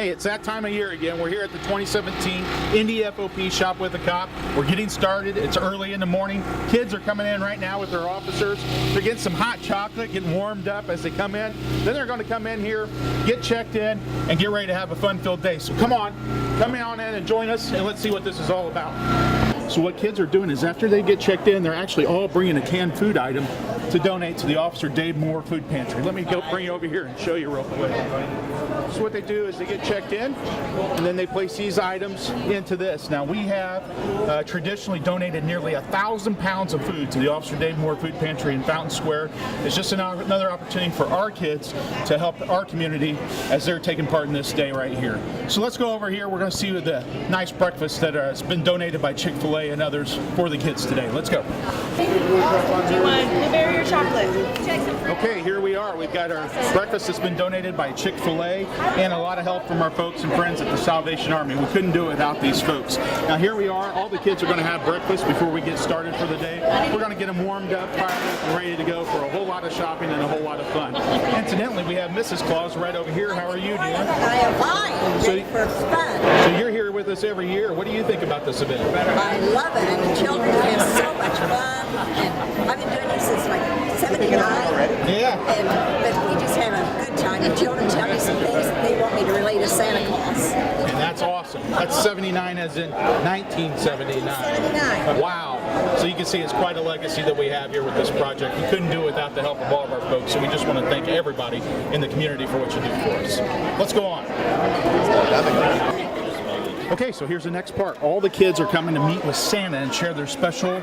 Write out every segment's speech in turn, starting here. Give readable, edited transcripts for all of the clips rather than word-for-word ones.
Hey, it's that time of year again. We're here at the 2017 Indy FOP Shop with a Cop. We're getting started. It's early in the morning. Kids are coming in right now with their officers. They're getting some hot chocolate, getting warmed up as they come in. Then they're going to come in here, get checked in, and get ready to have a fun-filled day. So come on in and join us, and let's see what this is all about. So what kids are doing is after they get checked in, they're actually all bringing a canned food item to donate to the Officer Dave Moore Food Pantry. Let me go bring you over here and show you real quick. So what they do is they get checked in, and then they place these items into this. Now we have traditionally donated nearly 1,000 pounds of food to the Officer Dave Moore Food Pantry in Fountain Square. It's just another opportunity for our kids to help our community as they're taking part in this day right here. So let's go over here. We're going to see the nice breakfast that has been donated by Chick-fil-A and others for the kids today. Let's go. Do you want blueberry or chocolate? Okay, here we are. We've got our breakfast that's been donated by Chick-fil-A and a lot of help from our folks and friends at the Salvation Army. We couldn't do it without these folks. Now here we are. All the kids are going to have breakfast before we get started for the day. We're going to get them warmed up, fired up, and ready to go for a whole lot of shopping and a whole lot of fun. Incidentally, we have Mrs. Claus right over here. How are you, dear? I am fine. Ready for fun. So you're here with us every year. What do you think about this event? I love it, and the children have so much fun. And I've been doing this since like 79. Yeah. But we just have a good time. The children tell me some things that they want me to relay to Santa Claus. And that's awesome. That's 79 as in 1979. 79. Wow. So you can see it's quite a legacy that we have here with this project. We couldn't do it without the help of all of our folks, so we just want to thank everybody in the community for what you do for us. Let's go on. Okay, so here's the next part. All the kids are coming to meet with Santa and share their special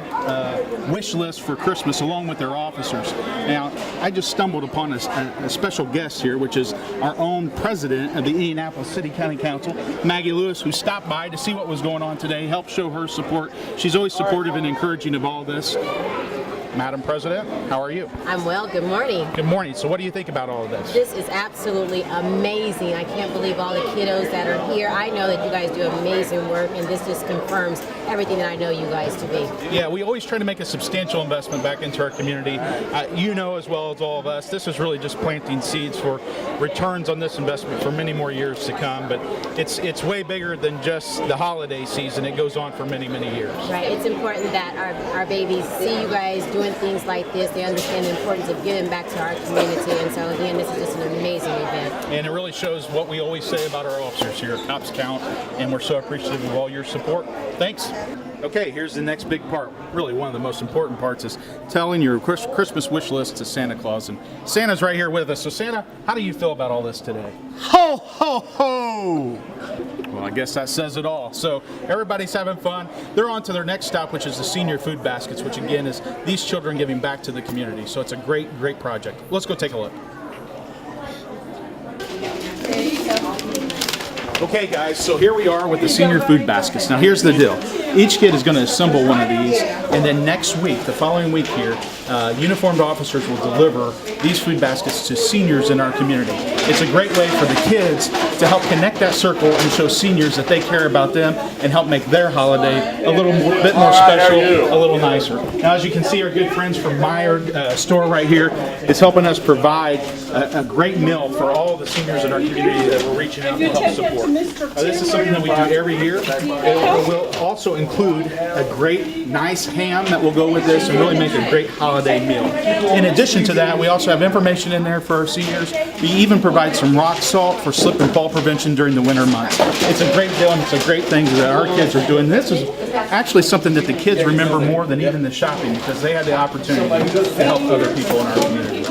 wish list for Christmas along with their officers. Now, I just stumbled upon a special guest here, which is our own president of the Indianapolis City County Council, Maggie Lewis, who stopped by to see what was going on today, help show her support. She's always supportive and encouraging of all this. Madam President, how are you? I'm well. Good morning. Good morning. So what do you think about all of this? This is absolutely amazing. I can't believe all the kiddos that are here. I know that you guys do amazing work, and this just confirms everything that I know you guys to be. Yeah, we always try to make a substantial investment back into our community. You know as well as all of us, this is really just planting seeds for returns on this investment for many more years to come, but it's way bigger than just the holiday season. It goes on for many, many years. Right. It's important that our babies see you guys doing things like this. They understand the importance of giving back to our community, and so again, this is just an amazing event. And it really shows what we always say about our officers here. Cops count, and we're so appreciative of all your support. Thanks. Okay, here's the next big part. Really, one of the most important parts is telling your Christmas wish list to Santa Claus. And Santa's right here with us. So Santa, how do you feel about all this today? Ho, ho, ho! Well, I guess that says it all. So everybody's having fun. They're on to their next stop, which is the senior food baskets, which again is these children giving back to the community. So it's a great, great project. Let's go take a look. Okay guys, so here we are with the senior food baskets. Now here's the deal. Each kid is going to assemble one of these, and then next week, the following week here, uniformed officers will deliver these food baskets to seniors in our community. It's a great way for the kids to help connect that circle and show seniors that they care about them and help make their holiday a little bit more special, a little nicer. Now as you can see, our good friends from Meyer store right here is helping us provide a great meal for all the seniors in our community that we're reaching out to help support. This is something that we do every year. It will also include a great, nice ham that will go with this and really make a great holiday meal. In addition to that, we also have information in there for our seniors. We even provide some rock salt for slip and fall prevention during the winter months. It's a great deal, and it's a great thing that our kids are doing. This is actually something that the kids remember more than even the shopping, because they had the opportunity to help other people in our community.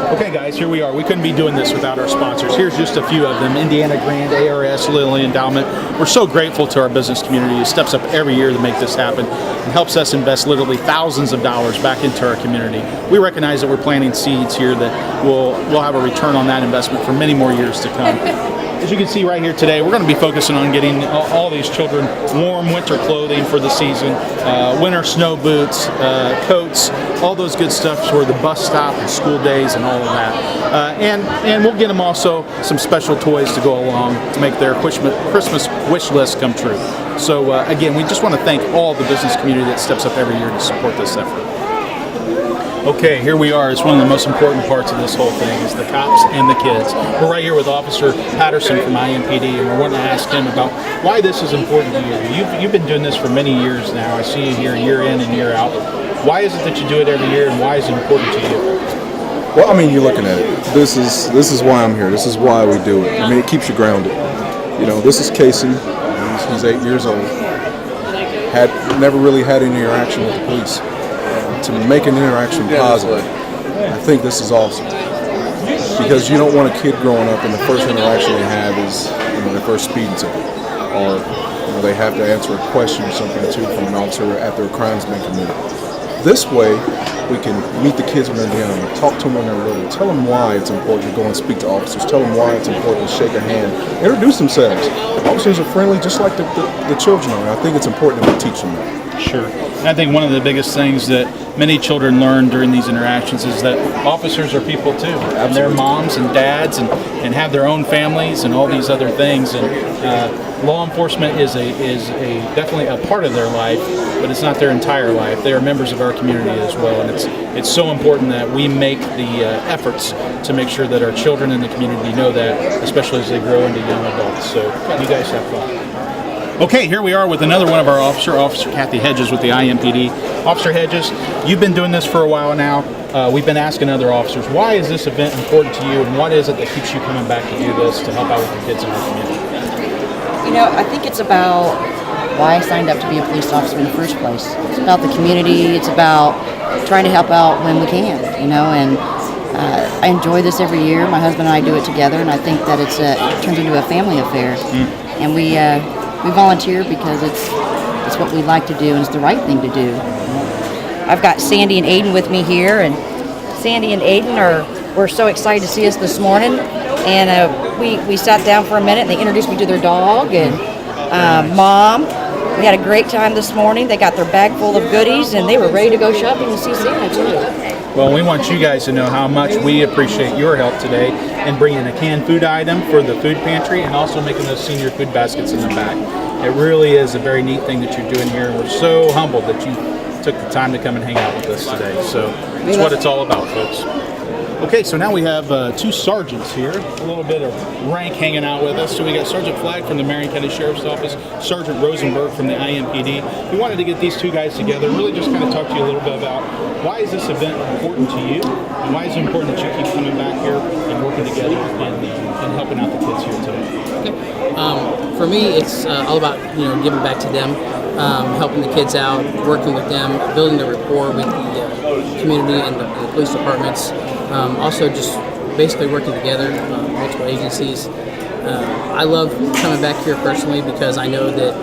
Okay guys, here we are. We couldn't be doing this without our sponsors. Here's just a few of them. Indiana Grand, ARS, Lilly Endowment. We're so grateful to our business community who steps up every year to make this happen and helps us invest literally thousands of dollars back into our community. We recognize that we're planting seeds here that we'll have a return on that investment for many more years to come. As you can see right here today, we're going to be focusing on getting all these children warm winter clothing for the season, winter snow boots, coats, all those good stuff for the bus stop and school days and all of that. And we'll get them also some special toys to go along to make their Christmas wish list come true. So again, we just want to thank all the business community that steps up every year to support this effort. Okay, here we are. It's one of the most important parts of this whole thing is the cops and the kids. We're right here with Officer Patterson from IMPD, and we're wanting to ask him about why this is important to you. You've been doing this for many years now. I see you here year in and year out. Why is it that you do it every year, and why is it important to you? Well, I mean, you're looking at it. This is why I'm here. This is why we do it. I mean, it keeps you grounded. You know, this is Casey. He's 8 years old. Had never really had any interaction with the police. To make an interaction positive, I think this is awesome. Because you don't want a kid growing up and the first interaction they have is their first speeding ticket, or they have to answer a question or something too from an officer after a crime's been committed. This way, we can meet the kids when they're young, talk to them when they're little, tell them why it's important to go and speak to officers, tell them why it's important to shake a hand, introduce themselves. Officers are friendly just like the children are. I think it's important that we teach them that. Sure. And I think one of the biggest things that many children learn during these interactions is that officers are people too. And they're moms and dads and have their own families and all these other things. And law enforcement is definitely a part of their life, but it's not their entire life. They are members of our community as well. And it's so important that we make the efforts to make sure that our children in the community know that, especially as they grow into young adults. So you guys have fun. Okay, here we are with another one of our Officer Kathy Hedges with the IMPD. Officer Hedges, you've been doing this for a while now. We've been asking other officers, why is this event important to you, and what is it that keeps you coming back to do this to help out with the kids in our community? You know, I think it's about why I signed up to be a police officer in the first place. It's about the community. It's about trying to help out when we can, and I enjoy this every year. My husband and I do it together, and I think that it turns into a family affair. And we volunteer because it's what we like to do and it's the right thing to do. I've got Sandy and Aiden with me here, and Sandy and Aiden were so excited to see us this morning, and we sat down for a minute and they introduced me to their dog and mom. We had a great time this morning. They got their bag full of goodies and they were ready to go shopping and see Santa too. Well, we want you guys to know how much we appreciate your help today in bringing a canned food item for the food pantry and also making those senior food baskets in the back. It really is a very neat thing that you're doing here, and we're so humbled that you took the time to come and hang out with us today. So that's what it's all about, folks. Okay, so now we have two sergeants here, a little bit of rank hanging out with us. So we got Sergeant Fleck from the Marion County Sheriff's Office, Sergeant Rosenberg from the IMPD. We wanted to get these two guys together and really just kind of talk to you a little bit about why is this event important to you, and why is it important that you keep coming back here and working together and helping out the kids here today. Okay. For me, it's all about giving back to them, helping the kids out, working with them, building the rapport with the community and the police departments. Also just basically working together, multiple agencies. I love coming back here personally because I know that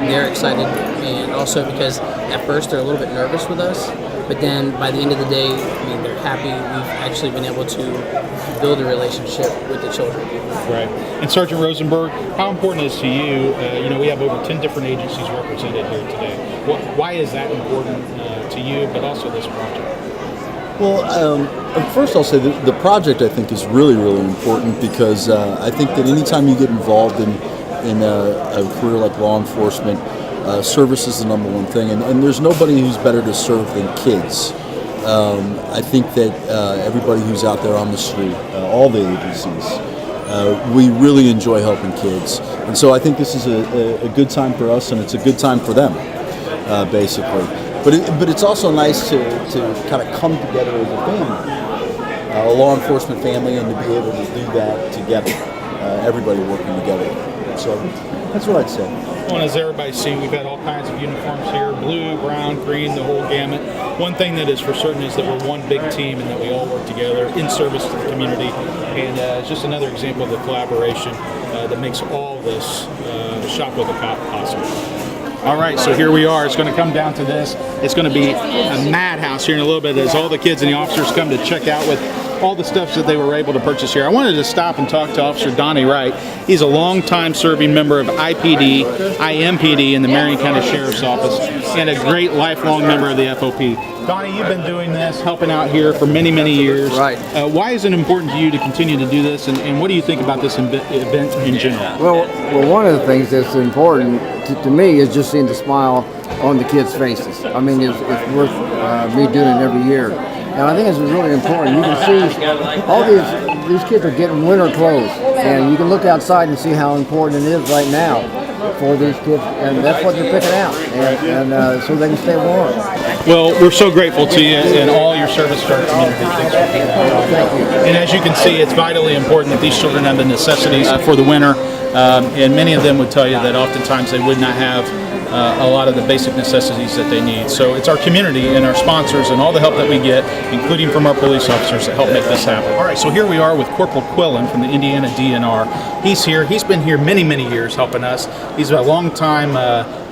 they're excited, and also because at first they're a little bit nervous with us, but then by the end of the day, they're happy. We've actually been able to build a relationship with the children. Right. And Sergeant Rosenberg, how important is to you, we have over 10 different agencies represented here today. Why is that important to you, but also this project? Well, first I'll say that the project I think is really, really important because I think that anytime you get involved in a career like law enforcement, service is the number one thing, and there's nobody who's better to serve than kids. I think that everybody who's out there on the street, all the agencies, we really enjoy helping kids. And so I think this is a good time for us, and it's a good time for them, basically. But it's also nice to kind of come together as a family, a law enforcement family, and to be able to do that together, everybody working together. So that's what I'd say. Well, as everybody's seen, we've had all kinds of uniforms here, blue, brown, green, the whole gamut. One thing that is for certain is that we're one big team and that we all work together in service to the community. And it's just another example of the collaboration that makes all this Shop with a Cop possible. All right, so here we are. It's going to come down to this. It's going to be a madhouse here in a little bit as all the kids and the officers come to check out with all the stuff that they were able to purchase here. I wanted to stop and talk to Officer Donnie Wright. He's a long-time serving member of IMPD in the Marion County Sheriff's Office, and a great lifelong member of the FOP. Donnie, you've been doing this, helping out here for many, many years. Right. Why is it important to you to continue to do this, and what do you think about this event in general? Well, one of the things that's important to me is just seeing the smile on the kids' faces. I mean, it's worth me doing it every year. And I think it's really important. You can see all these kids are getting winter clothes, and you can look outside and see how important it is right now for these kids, and that's what they're picking out, and so they can stay warm. Well, we're so grateful to you and all your service to our community. Thanks for being here. And as you can see, it's vitally important that these children have the necessities for the winter, and many of them would tell you that oftentimes they would not have a lot of the basic necessities that they need. So it's our community and our sponsors and all the help that we get, including from our police officers, that help make this happen. All right, so here we are with Corporal Quillin from the Indiana DNR. He's here. He's been here many, many years helping us. He's a longtime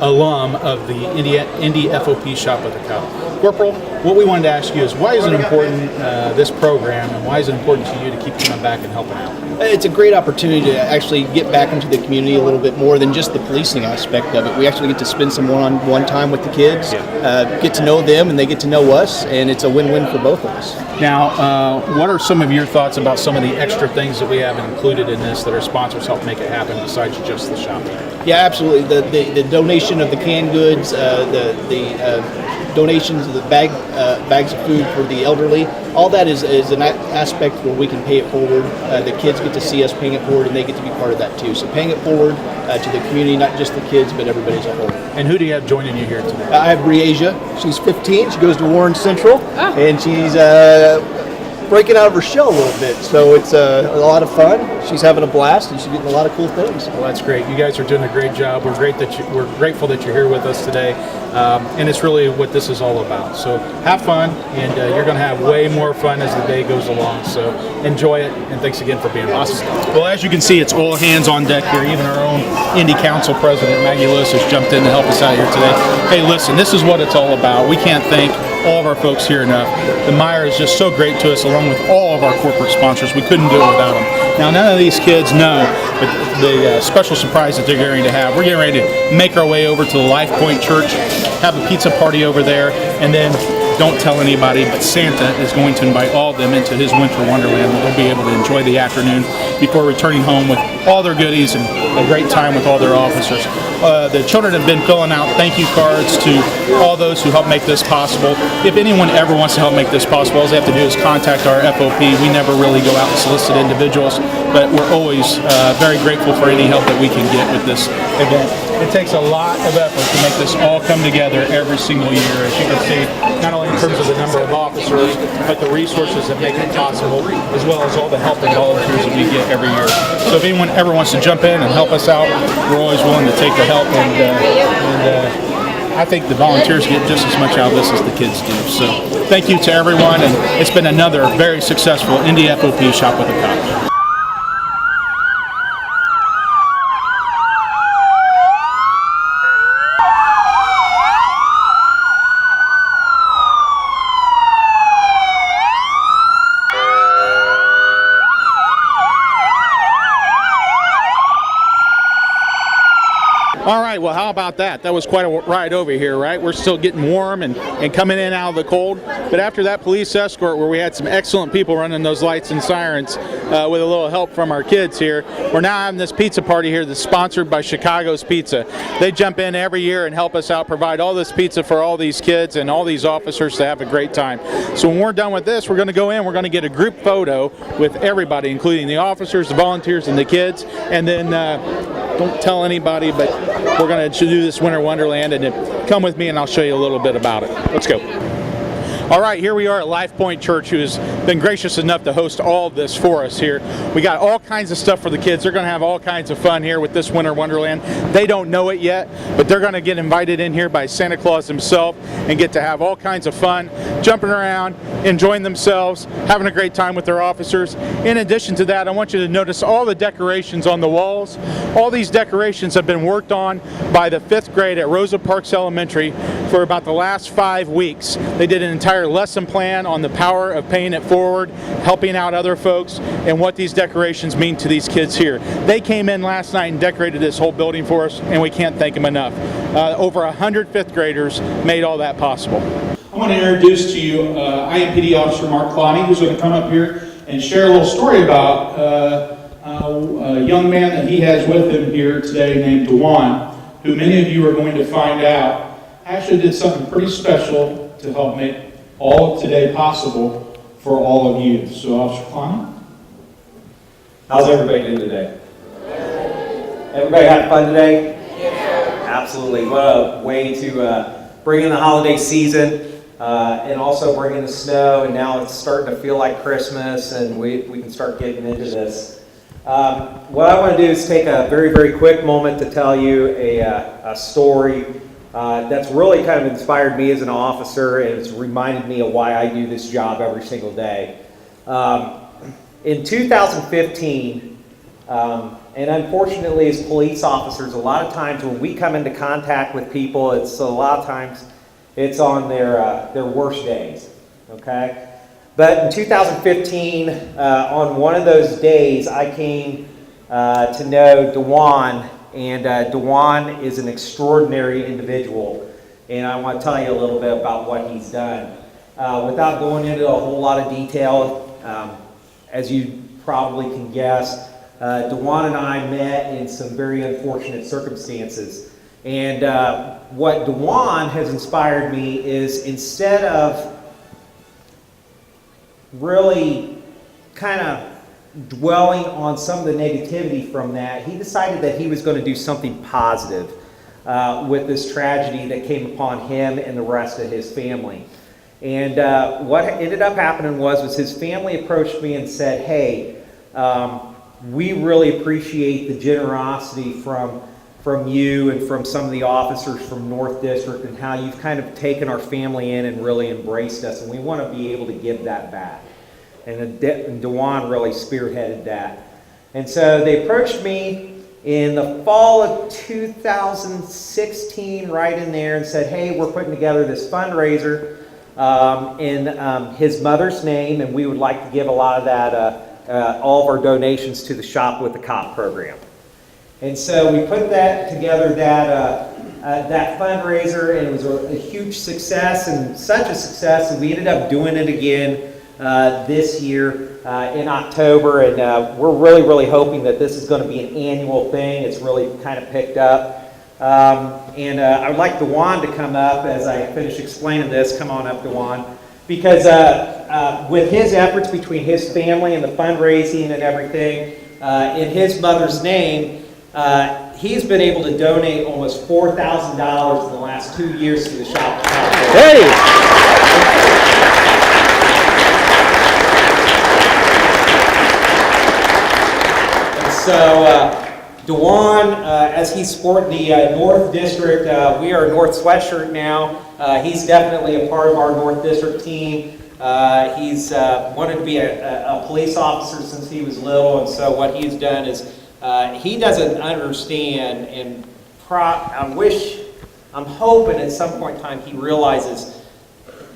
alum of the Indy FOP Shop with a Cop. Corporal, what we wanted to ask you is, why is it important, this program, and why is it important to you to keep coming back and helping out? It's a great opportunity to actually get back into the community a little bit more than just the policing aspect of it. We actually get to spend some one-on-one time with the kids, get to know them, and they get to know us, and it's a win-win for both of us. Now, what are some of your thoughts about some of the extra things that we have included in this that our sponsors help make it happen besides just the shopping? Yeah, absolutely. The donation of the canned goods, the donations of the bags of food for the elderly, all that is an aspect where we can pay it forward. The kids get to see us paying it forward, and they get to be part of that too. So paying it forward to the community, not just the kids, but everybody as a whole. And who do you have joining you here today? I have Breasia. She's 15. She goes to Warren Central, and she's breaking out of her shell a little bit. So it's a lot of fun. She's having a blast, and she's getting a lot of cool things. Well, that's great. You guys are doing a great job. We're grateful that you're here with us today, and it's really what this is all about. So have fun, and you're going to have way more fun as the day goes along. So enjoy it, and thanks again for being with us. Well, as you can see, it's all hands on deck here. Even our own Indy Council President, Maggie Lewis, has jumped in to help us out here today. Hey, listen, this is what it's all about. We can't thank all of our folks here enough. The Meyer is just so great to us, along with all of our corporate sponsors. We couldn't do it without them. Now, none of these kids know the special surprise that they're going to have. We're getting ready to make our way over to the Life Point Church, have a pizza party over there, and then don't tell anybody, but Santa is going to invite all of them into his winter wonderland. They'll be able to enjoy the afternoon before returning home with all their goodies and a great time with all their officers. The children have been filling out thank you cards to all those who help make this possible. If anyone ever wants to help make this possible, all they have to do is contact our FOP. We never really go out and solicit individuals, but we're always very grateful for any help that we can get with this event. It takes a lot of effort to make this all come together every single year, as you can see, not only in terms of the number of officers, but the resources that make it possible, as well as all the help and volunteers that we get every year. So if anyone ever wants to jump in and help us out, we're always willing to take the help, and I think the volunteers get just as much out of this as the kids do. So thank you to everyone, and it's been another very successful Indy FOP Shop with a Cop. All right, well, how about that? That was quite a ride over here, right? We're still getting warm and coming in out of the cold. But after that police escort, where we had some excellent people running those lights and sirens with a little help from our kids here, we're now having this pizza party here that's sponsored by Chicago's Pizza. They jump in every year and help us out, provide all this pizza for all these kids and all these officers to have a great time. So when we're done with this, we're going to go in, we're going to get a group photo with everybody, including the officers, the volunteers, and the kids, and then don't tell anybody, but we're going to do this Winter Wonderland, and come with me and I'll show you a little bit about it. Let's go. All right, here we are at Life Point Church, who has been gracious enough to host all of this for us here. We got all kinds of stuff for the kids. They're going to have all kinds of fun here with this Winter Wonderland. They don't know it yet, but they're going to get invited in here by Santa Claus himself and get to have all kinds of fun, jumping around, enjoying themselves, having a great time with their officers. In addition to that, I want you to notice all the decorations on the walls. All these decorations have been worked on by the 5th grade at Rosa Parks Elementary for about the last 5 weeks. They did an entire lesson plan on the power of paying it forward, helping out other folks, and what these decorations mean to these kids here. They came in last night and decorated this whole building for us, and we can't thank them enough. Over 100 5th graders made all that possible. I want to introduce to you IMPD Officer Mark Clowney, who's going to come up here and share a little story about a young man that he has with him here today named Donnie, who many of you are going to find out actually did something pretty special to help make all of today possible for all of you. So, Officer Quillin. How's everybody doing today? Everybody had fun today? Absolutely. What a way to bring in the holiday season and also bring in the snow, and now it's starting to feel like Christmas and we can start getting into this. What I want to do is take a very, very quick moment to tell you a story that's really kind of inspired me as an officer, and it's reminded me of why I do this job every single day. In 2015, and unfortunately as police officers, a lot of times when we come into contact with people, it's a lot of times it's on their worst days, okay? But in 2015, on one of those days, I came to know Donnie, and Donnie is an extraordinary individual, and I want to tell you a little bit about what he's done. Without going into a whole lot of detail, as you probably can guess, Donnie and I met in some very unfortunate circumstances. And what Donnie has inspired me is, instead of really kind of dwelling on some of the negativity from that, he decided that he was going to do something positive with this tragedy that came upon him and the rest of his family. And what ended up happening was his family approached me and said, hey, we really appreciate the generosity from you and from some of the officers from North District, and how you've kind of taken our family in and really embraced us, and we want to be able to give that back. And Donnie really spearheaded that. And so they approached me in the fall of 2016, right in there, and said, hey, we're putting together this fundraiser in his mother's name, and we would like to give a lot of that, all of our donations to the Shop with the Cop program. And so we put that together, that fundraiser, and it was a huge success, and such a success that we ended up doing it again this year in October, and we're really, really hoping that this is going to be an annual thing. It's really kind of picked up. And I would like Donnie to come up as I finish explaining this. Come on up, Donnie. Because with his efforts between his family and the fundraising and everything, in his mother's name, he's been able to donate almost $4,000 in the last 2 years to the Shop. Hey! So, Donnie, as he's sporting the North District, we are a North sweatshirt now. He's definitely a part of our North District team. He's wanted to be a police officer since he was little, and so what he's done is he doesn't understand, and I'm hoping at some point in time he realizes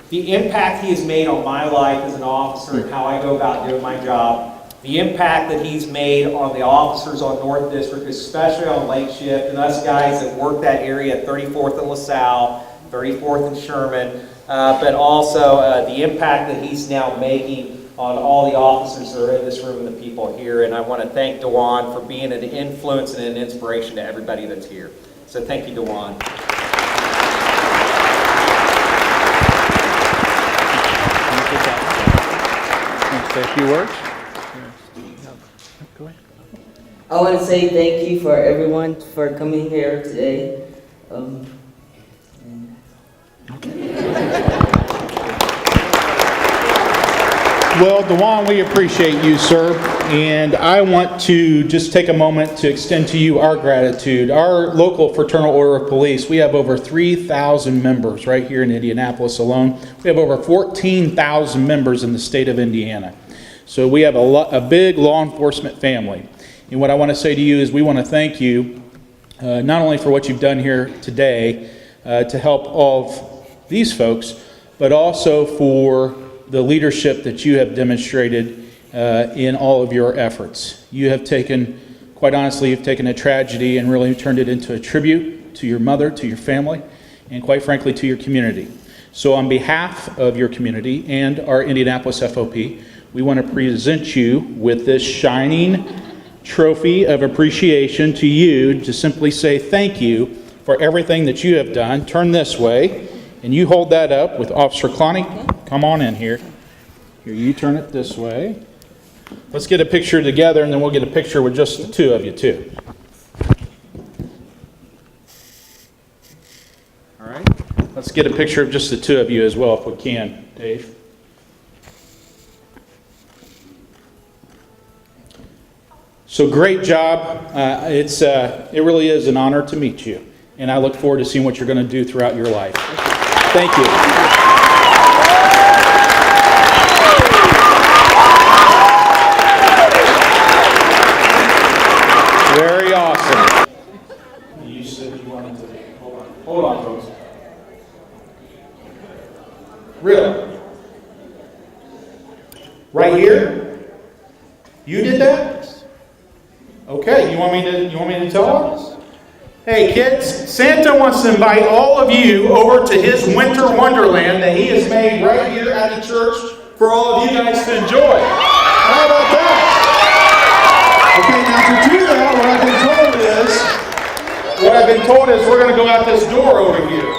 the impact he has made on my life as an officer and how I go about doing my job. The impact that he's made on the officers on North District, especially on late shift, and us guys that work that area at 34th and LaSalle, 34th and Sherman, but also the impact that he's now making on all the officers that are in this room and the people here. And I want to thank Donnie for being an influence and an inspiration to everybody that's here. So thank you, Donnie. Say a few words. I want to say thank you for everyone for coming here today. Well, Donnie, we appreciate you, sir, and I want to just take a moment to extend to you our gratitude. Our local Fraternal Order of Police, we have over 3,000 members right here in Indianapolis alone. We have over 14,000 members in the state of Indiana. So we have a big law enforcement family. And what I want to say to you is we want to thank you not only for what you've done here today to help all of these folks, but also for the leadership that you have demonstrated in all of your efforts. You have taken, quite honestly, you've taken a tragedy and really turned it into a tribute to your mother, to your family, and quite frankly to your community. So on behalf of your community and our Indianapolis FOP, we want to present you with this shining trophy of appreciation to you, to simply say thank you for everything that you have done. Turn this way, and you hold that up with Officer Quillin. come on in here. Here, you turn it this way. Let's get a picture together, and then we'll get a picture with just the two of you, too. All right. Let's get a picture of just the two of you as well, if we can, Dave. So great job. It really is an honor to meet you, and I look forward to seeing what you're going to do throughout your life. Thank you. Very awesome. You said you wanted to. Hold on, folks. Really? Right here? You did that? Okay. You want me to tell them? Hey kids, Santa wants to invite all of you over to his winter wonderland that he has made right here at the church for all of you guys to enjoy. How about that? Okay, now to do that, what I've been told is we're going to go out this door over here.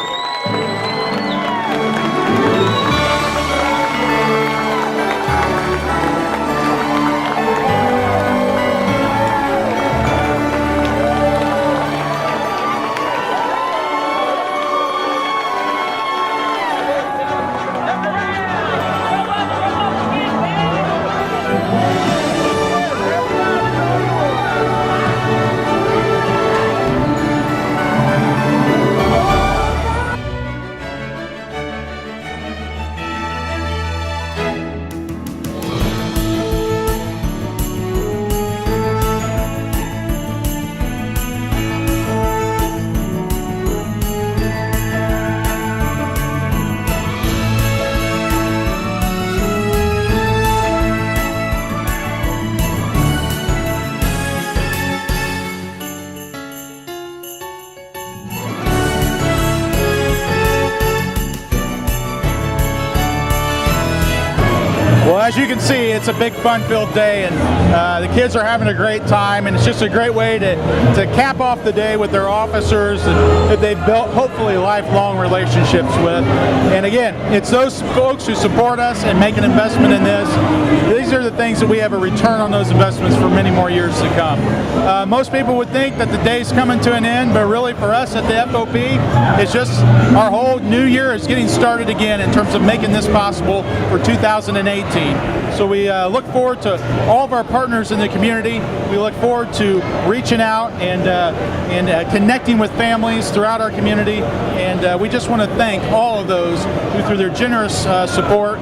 Well, as you can see, it's a big fun-filled day, and the kids are having a great time, and it's just a great way to cap off the day with their officers that they've built, hopefully, lifelong relationships with. And again, it's those folks who support us and make an investment in this. These are the things that we have a return on those investments for many more years to come. Most people would think that the day's coming to an end, but really for us at the FOP, it's just our whole new year is getting started again in terms of making this possible for 2018. So we look forward to all of our partners in the community. We look forward to reaching out and connecting with families throughout our community. And we just want to thank all of those who, through their generous support,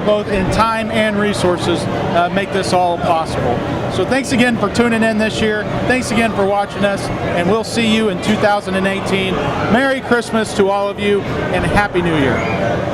both in time and resources, make this all possible. So thanks again for tuning in this year. Thanks again for watching us, and we'll see you in 2018. Merry Christmas to all of you, and Happy New Year.